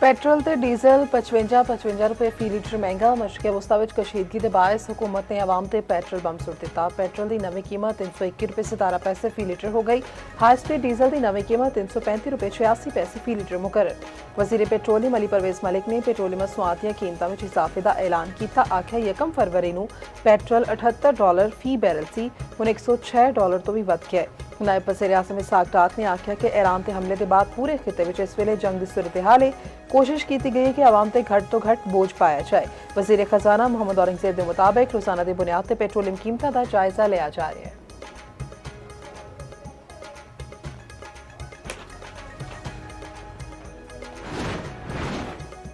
Petrol ਤੇ diesel 55 ਰੁਪਏ ਫੀ litre ਮਹਿੰਗਾ ਮਸ਼ਕਿਆ ਵਸਤਾਂ ਵਿੱਚ ਕਸ਼ੀਦਗੀ ਦੇ ਬਾਅਦ हुकूमत ने आवाम ते पेट्रोल बम सुट दिता। पेट्रोल की नवी कीमत 321 रुपए 17 पैसे फी लीटर हो गई। हाई स्पीड डीजल की नवी कीमत 335 रुपए 86 पैसे फी लीटर मुकर्रर। वजीर पेट्रोलियम अली परवेज मलिक ने पेट्रोलियम मसनूआत दी कीमतां विच इजाफे का ऐलान किया। आख्या 1 फरवरी नूं पेट्रोल $78 फी बैरल सी, हुण $106 तो भी वध गया है। नायब वज़ीर आज़म इसहाक डार ने आख्या कि ईरान के हमले के बाद पूरे खिते में इस वेले जंग की सूरत हाल है। कोशिश की गई है कि आवाम ते घट तो घट बोझ पाया जाए। वज़ीर खजाना मोहम्मद औरंगजेब के मुताबिक रोजाना की बुनियाद पर पेट्रोलियम कीमतों का जायजा लिया जा रहा है।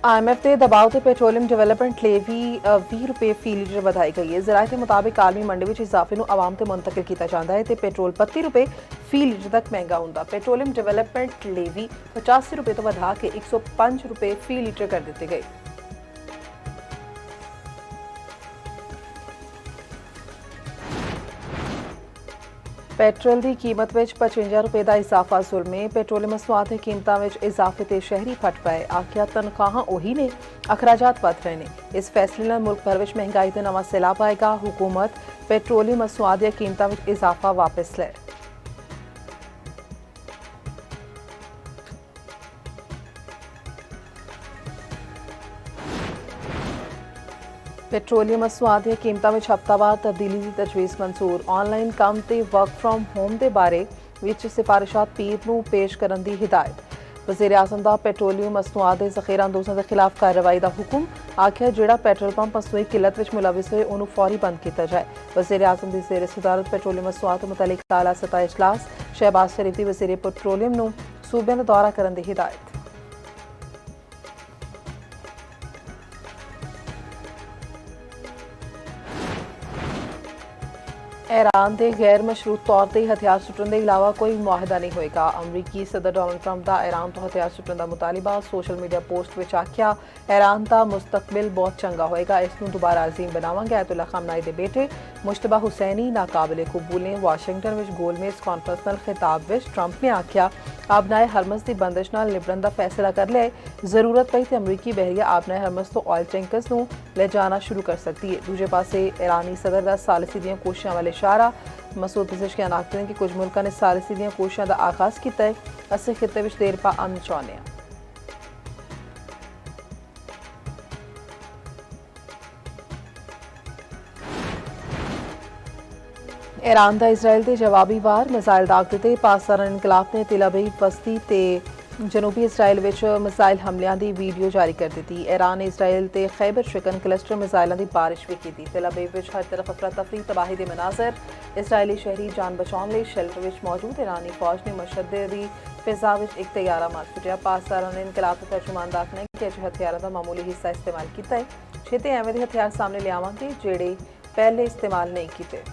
IMF के दबाव से पेट्रोलियम डिवेलपमेंट लेवी 20 रुपए फी लीटर बढ़ाई गई है। ज़राए के मुताबिक आलमी मंडी में इजाफे को आवाम से मुंतकिल किया जाता है तो पेट्रोल 32 रुपए फी लीटर तक महंगा होता। पेट्रोलियम डिवेलपमेंट लेवी 85 रुपए तो बढ़ा के 105 रुपए फी लीटर कर दी गई। पेट्रोल की कीमत में 55 रुपए का इजाफा जुल्म है। पेट्रोलियम मसनूआत की कीमतों में इजाफे से शहरी फट पाए। आख्या तनख्वाहां उही ने, अखराजात वध रहे हैं। इस फैसले ने मुल्क भर में महंगाई का नवा सैलाब आएगा। हुकूमत पेट्रोलियम मसनूआत की कीमतों में इजाफा वापस ले। पेट्रोलियम मसनूआत की कीमतों में हफ्तावार तब्दीली की तजवीज़ मंजूर। ऑनलाइन काम ते वर्क फ्रॉम होम के बारे विच सिफारिशात पीर नूं पेश करने की हिदायत। वज़ीर आज़म का पेट्रोलियम मसनूआत के ज़ख़ीरा अंदोज़ों के खिलाफ कार्रवाई का हुक्म। आख्या जिहड़ा पेट्रोल पंप मसनूई किल्लत में मुलविस होए उन्होंने फौरी बंद किया जाए। वज़ीर आज़म की ज़ेर सदारत पेट्रोलियम मसनूआत मुतल्लिक आला सतह इजलास शहबाज शरीफ की वज़ीर पेट्रोलियम नूं सूबे का दौरा करने की हिदायत। ईरान के गैर मशरूत तौर पर हथियार सुट्टन के अलावा कोई मुआहदा नहीं होएगा। अमरीकी सदर डोनाल्ड ट्रंप का ईरान तो हथियार सुट्टन का मुतालिबा। सोशल मीडिया पोस्ट में आख्या ईरान का मुस्तकबिल बहुत चंगा होएगा, इसनूं दोबारा अजीम बनावांगे। आयतुल्ला खामनाई के बेटे मुश्तबा हुसैनी नाकाबिले कबूल ने वाशिंगटन में गोलमेज कॉन्फ्रेंस नाल खिताब में ट्रंप ने आख्या आबनाए हरमस की बंदिश नाल निबड़न का फैसला कर लिया है। जरूरत पई तो अमरीकी बहरिया आबनाए हरमस तो ऑयल टैंकर्स नूं ले जाना शुरू कर सकती है। दूजे पासे ईरानी सदर का सालिसी दी कोशिशों वाले इशारा। मसूद पज़ेशकियान आखदे हैं कि कुछ मुल्कों ने सालिसी दी कोशिशों का आगाज किया है। असीं खिते में देर पा अमन चाहुंदे हां। ईरान का इसराइल के जवाबी वार मिसाइल दाग दिते। पाकिस्तान इनकलाब ने तेल अवीव बस्ती ते जनूबी इसराइल में मिसाइल हमलों की वीडियो जारी कर दी। ईरान ने इसराइल के खैबर शिकन क्लस्टर मिसाइलों की बारिश भी की। तेल अवीव में हर तरफ अफरा तफरी तबाही के मनाजर। इसराइली शहरी जान बचाने लिए शेल्टर में मौजूद ईरानी फौज ने मशहद की फिजा में एक तैयारा मार सुटिया। पाकिस्तान ने इनकलाब के तर्जुमान का आखना है कि अज हथियारों का मामूली हिस्सा इस्तेमाल किया है। छेती एवं के हथियार सामने लियावांगे जिहड़े पहले इस्तेमाल नहीं किए।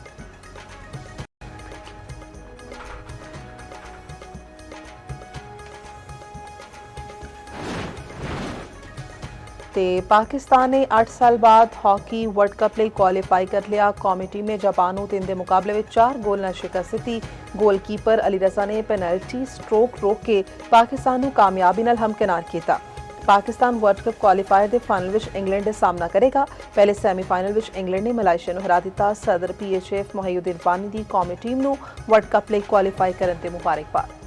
पाकिस्तान ने 8 साल बाद हॉकी वर्ल्ड कप लिए क्वालीफाई कर लिया। कौमी टीम ने जापान को 3 के मुकाबले में 4 गोल नाल शिकस्त दी। गोलकीपर अली रजा ने पेनल्टी स्ट्रोक रोक के पाकिस्तान को कामयाबी नाल हमकिनार किया। पाकिस्तान वर्ल्ड कप क्वालीफायर के फाइनल में इंग्लैंड का सामना करेगा। पहले सैमीफाइनल में इंग्लैंड ने मलेशिया को हरा दिता। सदर PHF मोहिउद्दीन वानी की कौमी टीम को वर्ल्ड कप लिए क्वालीफाई करने ते मुबारकबाद।